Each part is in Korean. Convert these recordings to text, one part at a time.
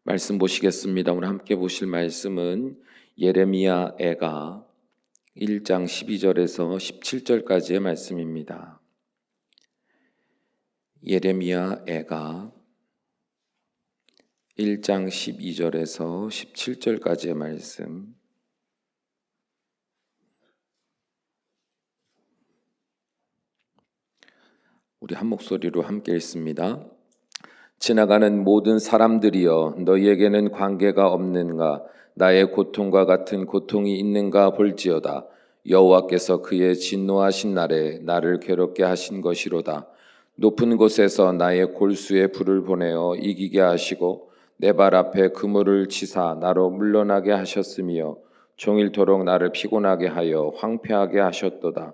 말씀 보시겠습니다. 오늘 함께 보실 말씀은 예레미야 애가 1장 12절에서 17절까지의 말씀입니다. 예레미야 애가 1장 12절에서 17절까지의 말씀. 우리 한 목소리로 함께 읽습니다. 지나가는 모든 사람들이여, 너희에게는 관계가 없는가? 나의 고통과 같은 고통이 있는가 볼지어다. 여호와께서 그의 진노하신 날에 나를 괴롭게 하신 것이로다. 높은 곳에서 나의 골수에 불을 보내어 이기게 하시고 내 발 앞에 그물을 치사 나로 물러나게 하셨으며 종일토록 나를 피곤하게 하여 황폐하게 하셨도다.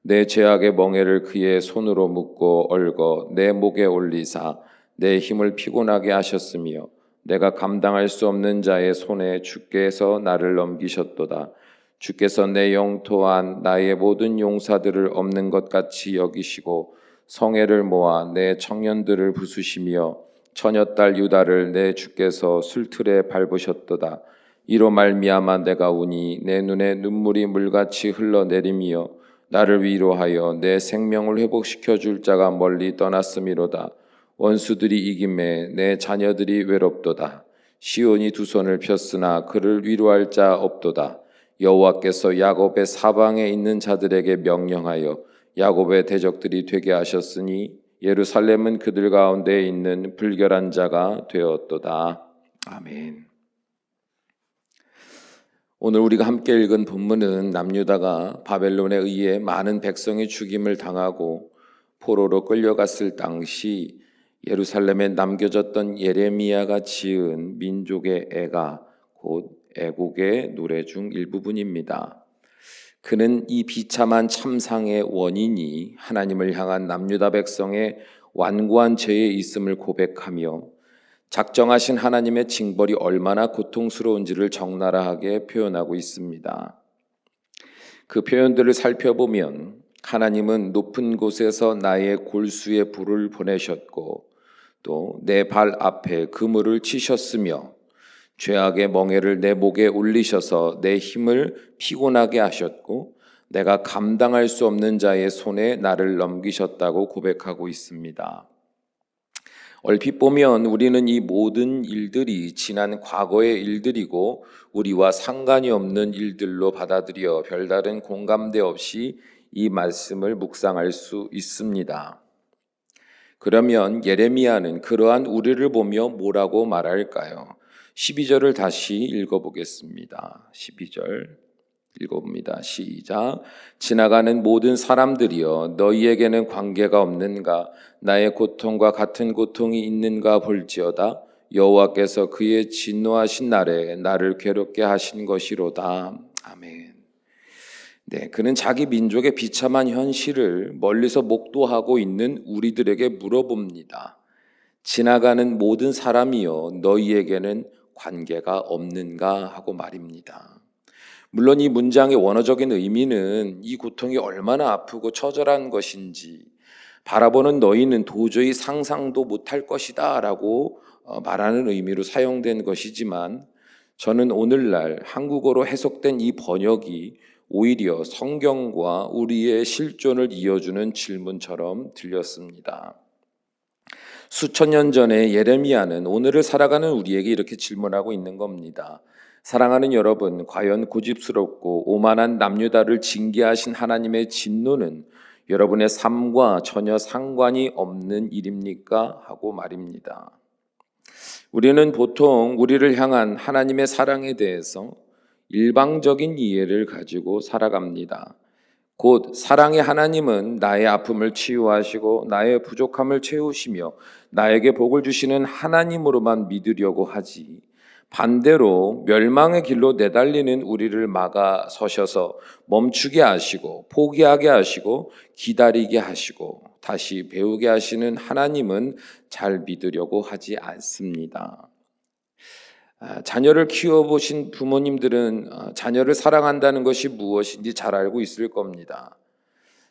내 죄악의 멍에를 그의 손으로 묶고 얽어 내 목에 올리사 내 힘을 피곤하게 하셨으며 내가 감당할 수 없는 자의 손에 주께서 나를 넘기셨도다. 주께서 내 영토한 나의 모든 용사들을 없는 것 같이 여기시고 성애를 모아 내 청년들을 부수시며 처녀딸 유다를 내 주께서 술틀에 밟으셨도다. 이로 말미암아 내가 우니 내 눈에 눈물이 물같이 흘러내리며 나를 위로하여 내 생명을 회복시켜 줄 자가 멀리 떠났음이로다. 원수들이 이김에 내 자녀들이 외롭도다. 시온이 두 손을 폈으나 그를 위로할 자 없도다. 여호와께서 야곱의 사방에 있는 자들에게 명령하여 야곱의 대적들이 되게 하셨으니 예루살렘은 그들 가운데 있는 불결한 자가 되었도다. 아멘. 오늘 우리가 함께 읽은 본문은 남유다가 바벨론에 의해 많은 백성이 죽임을 당하고 포로로 끌려갔을 당시 예루살렘에 남겨졌던 예레미야가 지은 민족의 애가 곧 애곡의 노래 중 일부분입니다. 그는 이 비참한 참상의 원인이 하나님을 향한 남유다 백성의 완고한 죄에 있음을 고백하며 작정하신 하나님의 징벌이 얼마나 고통스러운지를 적나라하게 표현하고 있습니다. 그 표현들을 살펴보면 하나님은 높은 곳에서 나의 골수에 불을 보내셨고 또 내 발 앞에 그물을 치셨으며 죄악의 멍에를 내 목에 올리셔서 내 힘을 피곤하게 하셨고 내가 감당할 수 없는 자의 손에 나를 넘기셨다고 고백하고 있습니다. 얼핏 보면 우리는 이 모든 일들이 지난 과거의 일들이고 우리와 상관이 없는 일들로 받아들여 별다른 공감대 없이 이 말씀을 묵상할 수 있습니다. 그러면 예레미야는 그러한 우리를 보며 뭐라고 말할까요? 12절을 다시 읽어보겠습니다. 12절 읽어봅니다. 시작. 지나가는 모든 사람들이여, 너희에게는 관계가 없는가? 나의 고통과 같은 고통이 있는가 볼지어다. 여호와께서 그의 진노하신 날에 나를 괴롭게 하신 것이로다. 아멘. 네, 그는 자기 민족의 비참한 현실을 멀리서 목도하고 있는 우리들에게 물어봅니다. 지나가는 모든 사람이여, 너희에게는 관계가 없는가 하고 말입니다. 물론 이 문장의 원어적인 의미는 이 고통이 얼마나 아프고 처절한 것인지 바라보는 너희는 도저히 상상도 못할 것이다 라고 말하는 의미로 사용된 것이지만 저는 오늘날 한국어로 해석된 이 번역이 오히려 성경과 우리의 실존을 이어주는 질문처럼 들렸습니다. 수천 년 전에 예레미야는 오늘을 살아가는 우리에게 이렇게 질문하고 있는 겁니다. 사랑하는 여러분, 과연 고집스럽고 오만한 남유다를 징계하신 하나님의 진노는 여러분의 삶과 전혀 상관이 없는 일입니까? 하고 말입니다. 우리는 보통 우리를 향한 하나님의 사랑에 대해서 일방적인 이해를 가지고 살아갑니다. 곧 사랑의 하나님은 나의 아픔을 치유하시고 나의 부족함을 채우시며 나에게 복을 주시는 하나님으로만 믿으려고 하지, 반대로 멸망의 길로 내달리는 우리를 막아 서셔서 멈추게 하시고 포기하게 하시고 기다리게 하시고 다시 배우게 하시는 하나님은 잘 믿으려고 하지 않습니다. 자녀를 키워보신 부모님들은 자녀를 사랑한다는 것이 무엇인지 잘 알고 있을 겁니다.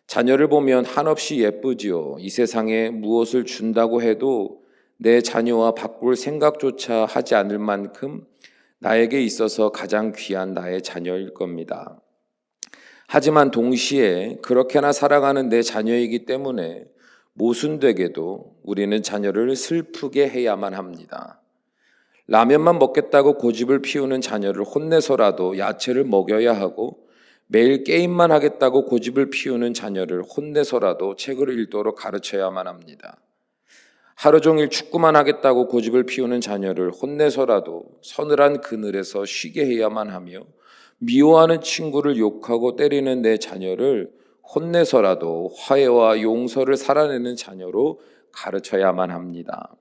자녀를 보면 한없이 예쁘지요. 이 세상에 무엇을 준다고 해도 내 자녀와 바꿀 생각조차 하지 않을 만큼 나에게 있어서 가장 귀한 나의 자녀일 겁니다. 하지만 동시에 그렇게나 사랑하는 내 자녀이기 때문에 모순되게도 우리는 자녀를 슬프게 해야만 합니다. 라면만 먹겠다고 고집을 피우는 자녀를 혼내서라도 야채를 먹여야 하고, 매일 게임만 하겠다고 고집을 피우는 자녀를 혼내서라도 책을 읽도록 가르쳐야만 합니다. 하루 종일 축구만 하겠다고 고집을 피우는 자녀를 혼내서라도 서늘한 그늘에서 쉬게 해야만 하며, 미워하는 친구를 욕하고 때리는 내 자녀를 혼내서라도 화해와 용서를 살아내는 자녀로 가르쳐야만 합니다.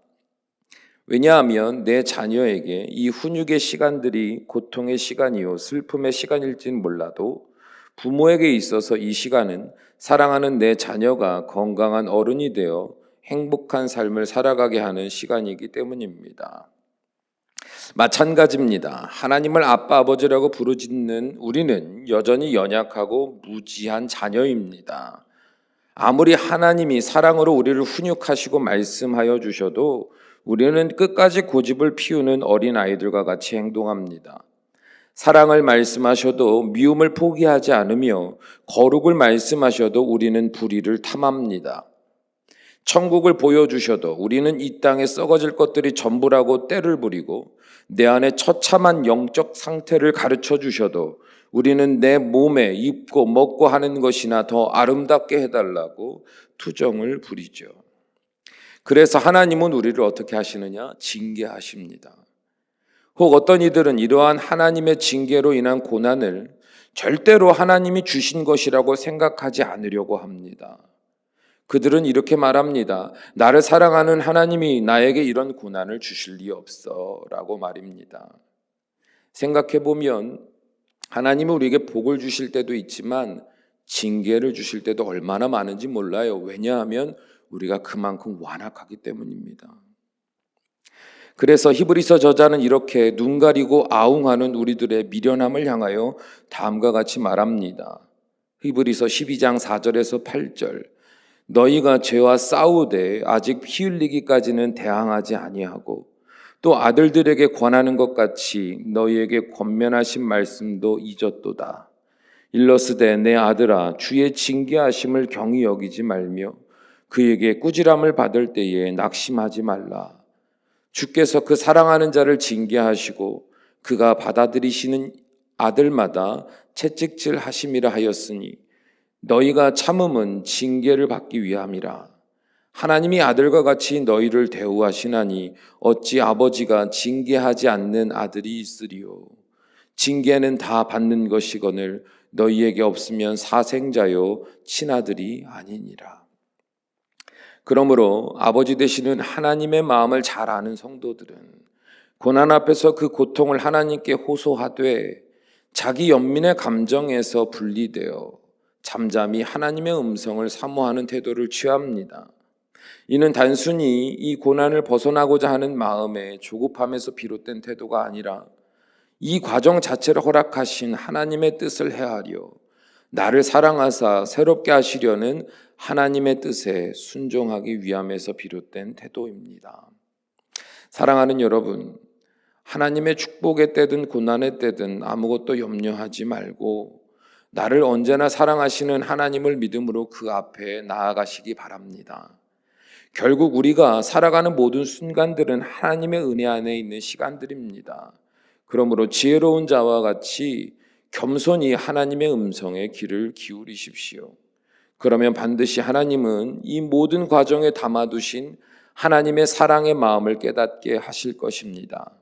왜냐하면 내 자녀에게 이 훈육의 시간들이 고통의 시간이요 슬픔의 시간일진 몰라도 부모에게 있어서 이 시간은 사랑하는 내 자녀가 건강한 어른이 되어 행복한 삶을 살아가게 하는 시간이기 때문입니다. 마찬가지입니다. 하나님을 아빠 아버지라고 부르짖는 우리는 여전히 연약하고 무지한 자녀입니다. 아무리 하나님이 사랑으로 우리를 훈육하시고 말씀하여 주셔도 우리는 끝까지 고집을 피우는 어린 아이들과 같이 행동합니다. 사랑을 말씀하셔도 미움을 포기하지 않으며 거룩을 말씀하셔도 우리는 불의를 탐합니다. 천국을 보여주셔도 우리는 이 땅에 썩어질 것들이 전부라고 떼를 부리고, 내 안에 처참한 영적 상태를 가르쳐 주셔도 우리는 내 몸에 입고 먹고 하는 것이나 더 아름답게 해달라고 투정을 부리죠. 그래서 하나님은 우리를 어떻게 하시느냐? 징계하십니다. 혹 어떤 이들은 이러한 하나님의 징계로 인한 고난을 절대로 하나님이 주신 것이라고 생각하지 않으려고 합니다. 그들은 이렇게 말합니다. 나를 사랑하는 하나님이 나에게 이런 고난을 주실 리 없어 라고 말입니다. 생각해보면 하나님은 우리에게 복을 주실 때도 있지만 징계를 주실 때도 얼마나 많은지 몰라요. 왜냐하면 우리가 그만큼 완악하기 때문입니다. 그래서 히브리서 저자는 이렇게 눈 가리고 아웅하는 우리들의 미련함을 향하여 다음과 같이 말합니다. 히브리서 12장 4절에서 8절. 너희가 죄와 싸우되 아직 피 흘리기까지는 대항하지 아니하고, 또 아들들에게 권하는 것 같이 너희에게 권면하신 말씀도 잊었도다. 일러스되 내 아들아, 주의 징계하심을 경히 여기지 말며 그에게 꾸지람을 받을 때에 낙심하지 말라. 주께서 그 사랑하는 자를 징계하시고 그가 받아들이시는 아들마다 채찍질 하심이라 하였으니, 너희가 참음은 징계를 받기 위함이라. 하나님이 아들과 같이 너희를 대우하시나니 어찌 아버지가 징계하지 않는 아들이 있으리요. 징계는 다 받는 것이거늘 너희에게 없으면 사생자요 친아들이 아니니라. 그러므로 아버지 되시는 하나님의 마음을 잘 아는 성도들은 고난 앞에서 그 고통을 하나님께 호소하되 자기 연민의 감정에서 분리되어 잠잠히 하나님의 음성을 사모하는 태도를 취합니다. 이는 단순히 이 고난을 벗어나고자 하는 마음의 조급함에서 비롯된 태도가 아니라 이 과정 자체를 허락하신 하나님의 뜻을 헤아려 나를 사랑하사 새롭게 하시려는 하나님의 뜻에 순종하기 위함에서 비롯된 태도입니다. 사랑하는 여러분, 하나님의 축복의 때든 고난의 때든 아무것도 염려하지 말고 나를 언제나 사랑하시는 하나님을 믿음으로 그 앞에 나아가시기 바랍니다. 결국 우리가 살아가는 모든 순간들은 하나님의 은혜 안에 있는 시간들입니다. 그러므로 지혜로운 자와 같이 겸손히 하나님의 음성에 귀를 기울이십시오. 그러면 반드시 하나님은 이 모든 과정에 담아두신 하나님의 사랑의 마음을 깨닫게 하실 것입니다.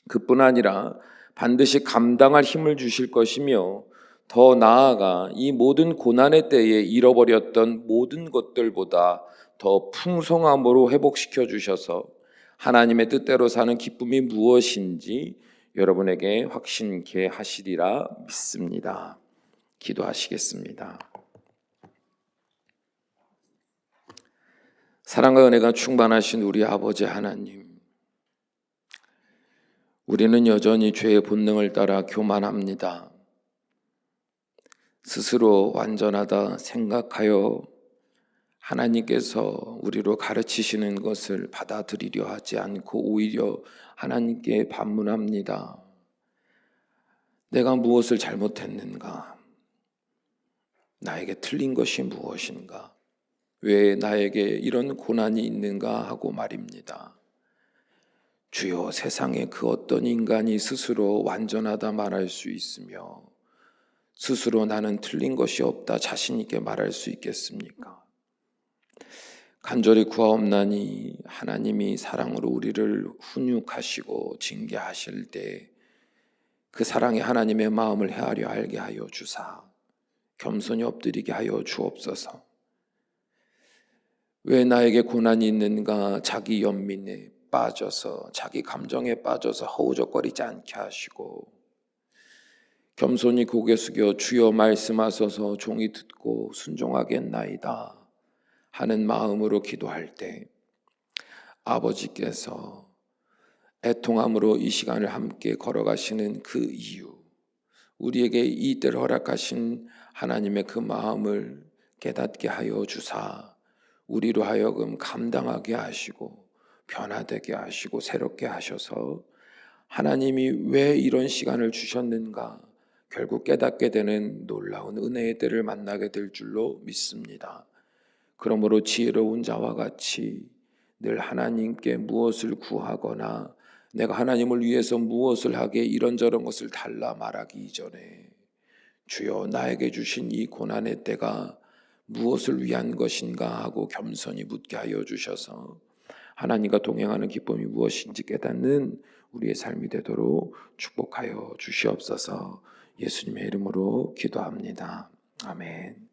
그뿐 아니라 반드시 감당할 힘을 주실 것이며, 더 나아가 이 모든 고난의 때에 잃어버렸던 모든 것들보다 더 풍성함으로 회복시켜 주셔서 하나님의 뜻대로 사는 기쁨이 무엇인지 여러분에게 확신케 하시리라 믿습니다. 기도하시겠습니다. 사랑과 은혜가 충만하신 우리 아버지 하나님, 우리는 여전히 죄의 본능을 따라 교만합니다. 스스로 완전하다 생각하여 하나님께서 우리로 가르치시는 것을 받아들이려 하지 않고 오히려 하나님께 반문합니다. 내가 무엇을 잘못했는가? 나에게 틀린 것이 무엇인가? 왜 나에게 이런 고난이 있는가 하고 말입니다. 주여, 세상에 그 어떤 인간이 스스로 완전하다 말할 수 있으며 스스로 나는 틀린 것이 없다 자신 있게 말할 수 있겠습니까? 간절히 구하옵나니 하나님이 사랑으로 우리를 훈육하시고 징계하실 때 그 사랑이 하나님의 마음을 헤아려 알게 하여 주사 겸손히 엎드리게 하여 주옵소서. 왜 나에게 고난이 있는가? 자기 연민에 빠져서 자기 감정에 빠져서 허우적거리지 않게 하시고 겸손히 고개 숙여 주여 말씀하소서 종이 듣고 순종하겠나이다 하는 마음으로 기도할 때 아버지께서 애통함으로 이 시간을 함께 걸어가시는 그 이유, 우리에게 이 때를 허락하신 하나님의 그 마음을 깨닫게 하여 주사 우리로 하여금 감당하게 하시고 변화되게 하시고 새롭게 하셔서 하나님이 왜 이런 시간을 주셨는가 결국 깨닫게 되는 놀라운 은혜의 때를 만나게 될 줄로 믿습니다. 그러므로 지혜로운 자와 같이 늘 하나님께 무엇을 구하거나 내가 하나님을 위해서 무엇을 하게 이런저런 것을 달라 말하기 이전에 주여 나에게 주신 이 고난의 때가 무엇을 위한 것인가 하고 겸손히 묻게 하여 주셔서 하나님과 동행하는 기쁨이 무엇인지 깨닫는 우리의 삶이 되도록 축복하여 주시옵소서. 예수님의 이름으로 기도합니다. 아멘.